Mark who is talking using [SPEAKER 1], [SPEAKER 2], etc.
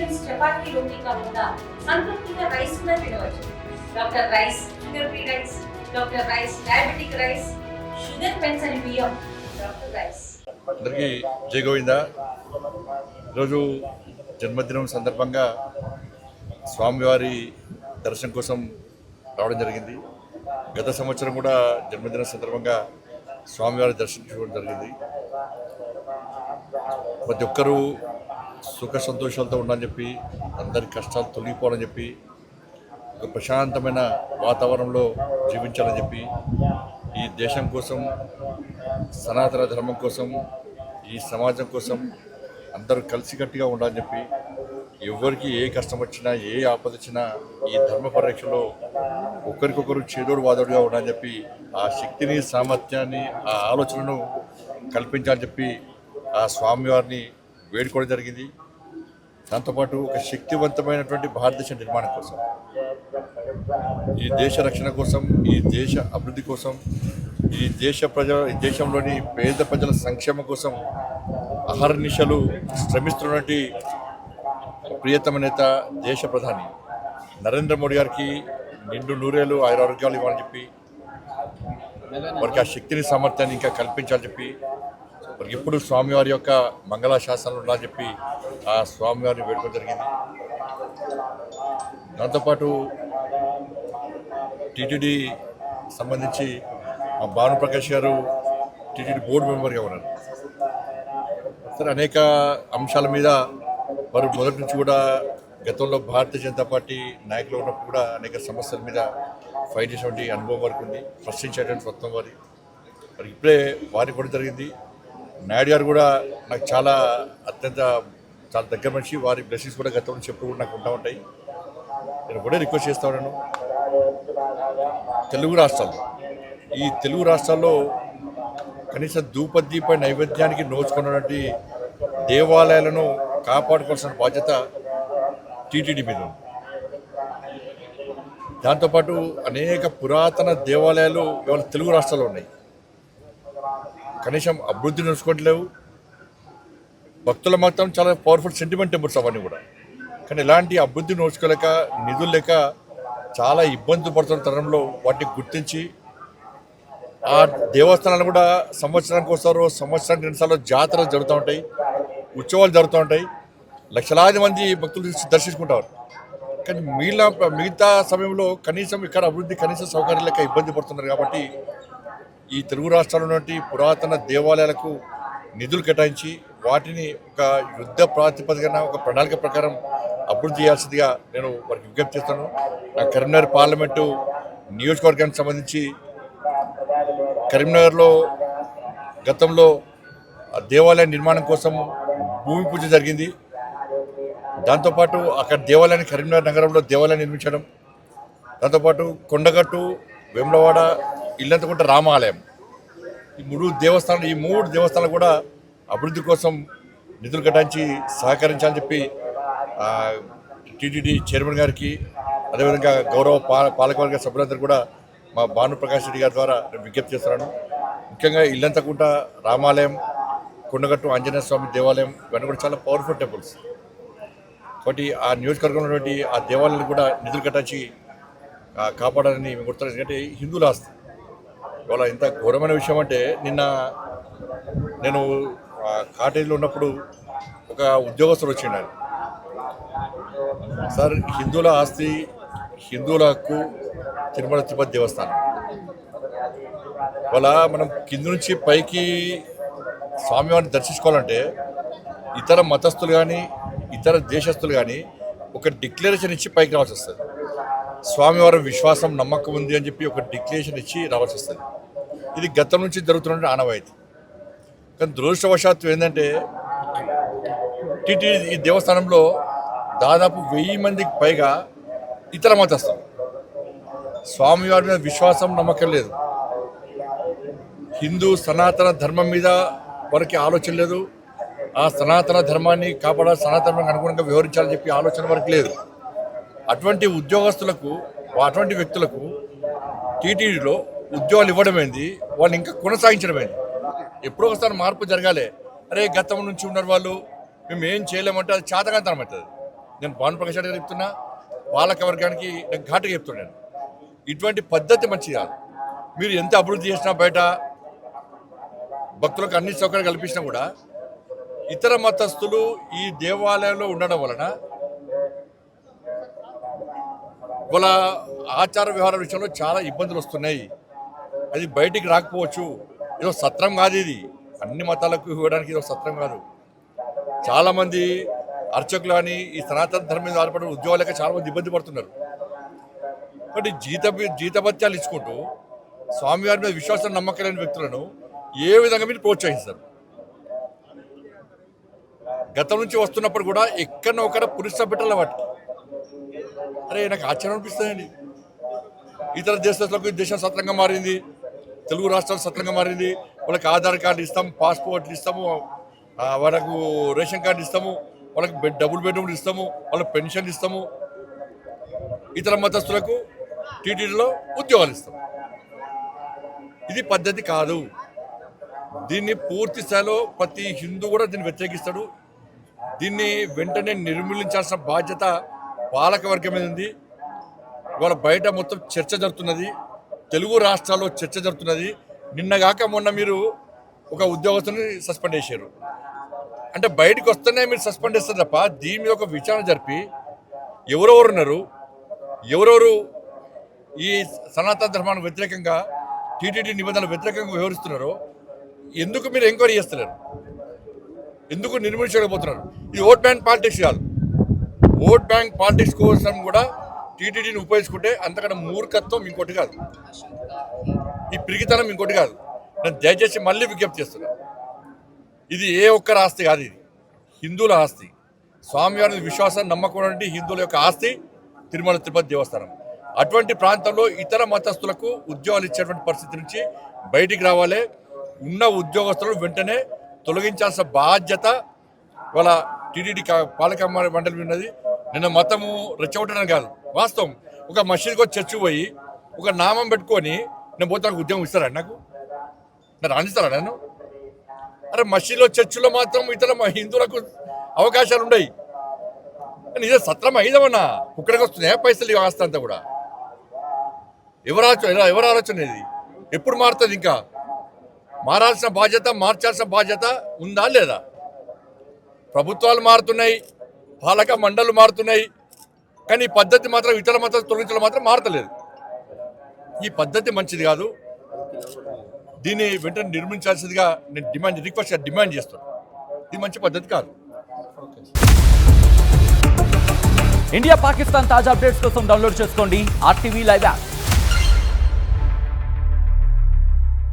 [SPEAKER 1] Options chapati రోటీ కాకుండా సంతృప్తిగా rice కూడా తినవచ్చు. Doctor rice, sugar free rice, doctor rice, diabetic rice, sugar పెంచని బియ్యం, డాక్టర్ రైస్.
[SPEAKER 2] అందరికీ జై గోవింద. ఈరోజు జన్మదినం సందర్భంగా స్వామివారి దర్శనం కోసం రావడం జరిగింది. గత సంవత్సరం కూడా జన్మదినం సందర్భంగా స్వామివారి దర్శించుకోవడం జరిగింది. ప్రతి ఒక్కరూ సుఖ సంతోషాలతో ఉండాలని చెప్పి, అందరి కష్టాలు తొలగిపోవాలని చెప్పి, ఒక ప్రశాంతమైన వాతావరణంలో జీవించాలని చెప్పి, ఈ దేశం కోసం, సనాతన ధర్మం కోసం, ఈ సమాజం కోసం అందరూ కలిసికట్టుగా ఉండాలని చెప్పి, ఎవరికి ఏ కష్టం వచ్చినా, ఏ ఆపద వచ్చినా ఈ ధర్మ పరిరక్షణలో ఒకరికొకరు చేదోడు వాదోడుగా ఉండాలని చెప్పి, ఆ శక్తిని, సామర్థ్యాన్ని, ఆ ఆలోచనను కల్పించాలని చెప్పి ఆ స్వామివారిని వేడుకోవడం జరిగింది. దాంతోపాటు ఒక శక్తివంతమైనటువంటి భారతదేశ నిర్మాణం కోసం, ఈ దేశ రక్షణ కోసం, ఈ దేశ అభివృద్ధి కోసం, ఈ దేశంలోని పేద ప్రజల సంక్షేమం కోసం అహర్నిశలు శ్రమిస్తున్నటువంటి ప్రియతమ నేత, దేశ ప్రధాని నరేంద్ర మోడీ గారికి నిండు నూరేళ్ళు ఆరోగ్యాలు ఇవ్వాలని చెప్పి, వారికి ఆ శక్తిని, సామర్థ్యాన్ని ఇంకా కల్పించాలని చెప్పి, వారికి ఎప్పుడు స్వామివారి యొక్క మంగళాశాసనాలు ఉండాలని చెప్పి ఆ స్వామివారిని వేడుకోవడం జరిగింది. దాంతోపాటు టీటీడీ సంబంధించి మా భానుప్రకాష్ గారు టీటీడీ బోర్డు మెంబర్గా ఉన్నారు. సరే, అనేక అంశాల మీద వారు మొదటి నుంచి కూడా గతంలో భారతీయ జనతా పార్టీ నాయకులు ఉన్నప్పుడు కూడా అనేక సమస్యల మీద ఫైట్ చేసేటువంటి అనుభవం వారికి ఉంది, ప్రశ్నించేటువంటి స్వత్వం మరి ఇప్పుడే వారికి కూడా జరిగింది. నాయుడు గారు కూడా నాకు చాలా దగ్గర మనిషి, వారి బ్లెస్సింగ్స్ కూడా గతం నుంచి ఎప్పుడు కూడా నాకు ఉంటా ఉంటాయి. నేను కూడా రిక్వెస్ట్ చేస్తా ఉన్నాను, ఈ తెలుగు రాష్ట్రాల్లో కనీసం ధూపదీప నైవేద్యానికి నోచుకున్నటువంటి దేవాలయాలను కాపాడుకోవాల్సిన బాధ్యత టీటీడీ మీద ఉంది. దాంతోపాటు అనేక పురాతన దేవాలయాలు ఇవాళ తెలుగు రాష్ట్రాల్లో ఉన్నాయి. కనీసం అభివృద్ధి నడుచుకోవట్లేవు. భక్తుల మాత్రం చాలా పవర్ఫుల్ సెంటిమెంట్ టెంపుల్స్ అవన్నీ కూడా, కానీ ఎలాంటి అభివృద్ధి నోచుకోలేక, నిధులు లేక చాలా ఇబ్బందులు పడుతున్న తరంలో వాటిని గుర్తించి ఆ దేవస్థానాలు కూడా సంవత్సరానికి వస్తారు, సంవత్సరానికి 2 సార్లు జాతరలు జరుగుతూ ఉంటాయి, ఉత్సవాలు జరుగుతూ ఉంటాయి, లక్షలాది మంది భక్తులు దర్శించుకుంటారు. కానీ మిగతా సమయంలో కనీసం ఇక్కడ అభివృద్ధి, కనీస సౌకర్యాలు లేక ఇబ్బంది పడుతున్నారు. కాబట్టి ఈ తెలుగు రాష్ట్రాల్లో ఉన్నటువంటి పురాతన దేవాలయాలకు నిధులు కేటాయించి వాటిని ఒక యుద్ధ ప్రాతిపదికన, ఒక ప్రణాళిక ప్రకారం అభివృద్ధి చేయాల్సిందిగా నేను వారికి విజ్ఞప్తి చేస్తాను. నా కరీంనగర్ పార్లమెంటు నియోజకవర్గానికి సంబంధించి కరీంనగర్లో గతంలో దేవాలయ నిర్మాణం కోసం భూమి పూజ జరిగింది. దాంతోపాటు అక్కడ దేవాలయాన్ని, కరీంనగర్ నగరంలో దేవాలయం నిర్మించడం, దాంతోపాటు కొండగట్టు, వేములవాడ, ఇల్లంతకుంట రామాలయం, ఈ 3 దేవస్థానాలు కూడా అభివృద్ధి కోసం నిధులు కేటాయించి సహకరించాలని చెప్పి టీటీడీ చైర్మన్ గారికి, అదేవిధంగా గౌరవ పాలకవర్గ సభ్యులందరూ కూడా మా భానుప్రకాష్ రెడ్డి గారి ద్వారా నేను విజ్ఞప్తి చేస్తున్నాను. ముఖ్యంగా ఇల్లంతకుంట రామాలయం, కొండగట్టు ఆంజనేయ స్వామి దేవాలయం, ఇవన్నీ కూడా చాలా పవర్ఫుల్ టెంపుల్స్. కాబట్టి ఆ నియోజకవర్గంలో ఉన్నటువంటి ఆ దేవాలయాలు కూడా నిధులు కేటాయించి కాపాడాలని మేము గుర్తున్నాం. ఎందుకంటే హిందువుల ఆస్తి. ఇవాళ ఇంత ఘోరమైన విషయం అంటే, నిన్న నేను కాటేజీలో ఉన్నప్పుడు ఒక ఉద్యోగస్తుడు వచ్చిండు. సార్, హిందువుల ఆస్తి, హిందువుల హక్కు తిరుమల తిరుపతి దేవస్థానం. ఇవాళ మనం కింద నుంచి పైకి స్వామివారిని దర్శించుకోవాలంటే ఇతర మతస్థులు కానీ, ఇతర దేశస్తులు కానీ ఒక డిక్లరేషన్ ఇచ్చి పైకి రావాల్సి వస్తుంది. స్వామివారి విశ్వాసం, నమ్మకం ఉంది అని చెప్పి ఒక డిక్లరేషన్ ఇచ్చి రావాల్సి వస్తుంది. ఇది గతం నుంచి జరుగుతున్న ఆనవాయితీ. కానీ దురదృష్టవశాత్తు ఏంటంటే, టీటీడీ ఈ దేవస్థానంలో దాదాపు 1000 మందికి పైగా ఇతర మతస్థులు. స్వామివారి మీద విశ్వాసం, నమ్మకం లేదు. హిందూ సనాతన ధర్మం మీద వారికి ఆలోచన లేదు. ఆ సనాతన ధర్మాన్ని కాపాడాలి, సనాతన ధర్మానికి అనుగుణంగా వ్యవహరించాలని చెప్పి ఆలోచన వరకు లేదు. అటువంటి ఉద్యోగస్తులకు, అటువంటి వ్యక్తులకు టీటీడీలో ఉద్యోగాలు ఇవ్వడమైంది, వాళ్ళు ఇంకా కొనసాగించడమైంది. ఎప్పుడో ఒకసారి మార్పు జరగాలి. అరే గతం నుంచి ఉన్నారు వాళ్ళు, మేము ఏం చేయలేమంటే అది చాతకాంతనం అవుతుంది. నేను భానుప్రకాష్ రెడ్డి గారు చెప్తున్నా, పాలక వర్గానికి నేను ఘాటుగా చెప్తున్నాను, ఇటువంటి పద్ధతి మంచిది కాదు. మీరు ఎంత అభివృద్ధి చేసినా బయట భక్తులకు అన్ని సౌకర్యాలు కల్పించినా కూడా ఇతర మతస్థులు ఈ దేవాలయంలో ఉండడం వలన వాళ్ళ ఆచార వ్యవహార విషయంలో చాలా ఇబ్బందులు వస్తున్నాయి. అది బయటికి రాకపోవచ్చు. ఏదో సత్రం కాదు ఇది, అన్ని మతాలకు ఇవ్వడానికి ఇదో సత్రం కాదు. చాలామంది అర్చకులు కానీ ఈ సనాతన ధర్మం మీద ఆధారపడిన ఉద్యోగాలక చాలామంది ఇబ్బంది పడుతున్నారు. కాబట్టి జీతభత్యాలు ఇచ్చుకుంటూ స్వామివారి మీద విశ్వాసం నమ్మకం లేని వ్యక్తులను ఏ విధంగా మీరు ప్రోత్సహిస్తారు? గతం నుంచి వస్తున్నప్పుడు కూడా ఎక్కడో ఒకడ పురుష బిడ్డల వాటికి అరే నాకు ఆశ్చర్యం అనిపిస్తుందండి. ఇతర దేశాలకు దేశం సత్రంగా మారింది, తెలుగు రాష్ట్రాలు సత్రంగా మారింది. వాళ్ళకి ఆధార్ కార్డు ఇస్తాము, పాస్పోర్ట్లు ఇస్తాము, వాళ్ళకు రేషన్ కార్డు ఇస్తాము, వాళ్ళకి డబుల్ బెడ్రూమ్లు ఇస్తాము, వాళ్ళకి పెన్షన్ ఇస్తాము. ఇతర మతస్థులకు టీటీడీలో ఉద్యోగాలు ఇస్తాము. ఇది పద్ధతి కాదు. దీన్ని పూర్తి స్థాయిలో ప్రతి హిందూ కూడా దీన్ని వ్యతిరేకిస్తాడు. దీన్ని వెంటనే నిర్మూలించాల్సిన బాధ్యత పాలక వర్గం మీద ఉంది. ఇవాళ బయట మొత్తం చర్చ జరుగుతున్నది, తెలుగు రాష్ట్రాల్లో చర్చ జరుగుతున్నది. నిన్నగాక మొన్న మీరు ఒక ఉద్యోగస్తుని సస్పెండ్ చేశారు. అంటే బయటకు వస్తేనే మీరు సస్పెండ్ చేస్తారు తప్ప దీని మీద ఒక విచారణ జరిపి ఎవరెవరు ఉన్నారు, ఎవరెవరు ఈ సనాతన ధర్మానికి వ్యతిరేకంగా టీటీడీ నిబంధనలకు వ్యతిరేకంగా వ్యవహరిస్తున్నారో ఎందుకు మీరు ఎంక్వైరీ చేస్తున్నారు? ఎందుకు నిర్మించలేకపోతున్నారు? ఇది ఓట్ బ్యాంక్ పాలిటిక్స్ కాదు. ఓట్ బ్యాంక్ పాలిటిక్స్ కోసం కూడా టీటీడీని ఉపయోగించుకుంటే అంతకన్నా మూర్ఖత్వం ఇంకోటి కాదు, ఈ పిరిగితనం ఇంకోటి కాదు. నేను దయచేసి మళ్ళీ విజ్ఞప్తి చేస్తున్నా, ఇది ఏ ఒక్కరి ఆస్తి కాదు, ఇది హిందువుల ఆస్తి. స్వామివారి విశ్వాసం నమ్మకం హిందువుల యొక్క ఆస్తి తిరుమల తిరుపతి దేవస్థానం. అటువంటి ప్రాంతంలో ఇతర మతస్థులకు ఉద్యోగాలు ఇచ్చేటువంటి పరిస్థితి నుంచి బయటికి రావాలి. ఉన్న ఉద్యోగస్తులను వెంటనే తొలగించాల్సిన బాధ్యత వాళ్ళ టీటీడీ పాలక మండలి ఉన్నది. నిన్న మతము రెచ్చగొట్టడం కాదు, వాస్తవం. ఒక మసీద్కి వచ్చి చర్చి పోయి ఒక నామం పెట్టుకొని నేను పోతే నాకు ఉద్యోగం ఇస్తారా? నాకు రాణిస్తారా నన్ను? అరే మసీదులో చర్చిలో మాత్రం ఇతర హిందువులకు అవకాశాలు ఉన్నాయి. కానీ ఇదే సత్రం అయిదమన్నా కుక్కడికి వస్తున్నాయా పైసలు ఆస్తి అంతా కూడా? ఎవరు ఆలోచన ఇది? ఎప్పుడు మారుతుంది? ఇంకా మారాల్సిన బాధ్యత, మార్చాల్సిన బాధ్యత ఉందా లేదా? ప్రభుత్వాలు మారుతున్నాయి, పాలక మండళ్ళు మారుతున్నాయి, కానీ ఈ పద్ధతి మాత్రం ఇతర మత తొలగించడం మాత్రం మారతలేదు. ఈ పద్ధతి మంచిది కాదు. దీన్ని వెంటనే నిర్మించాల్సిందిగా నేను డిమాండ్ చేస్తున్నాను. ఇది మంచి పద్ధతి కాదు.
[SPEAKER 3] ఇండియా పాకిస్తాన్ తాజా అప్డేట్స్ కోసం డౌన్లోడ్ చేసుకోండి RTV లైవ్ యాప్.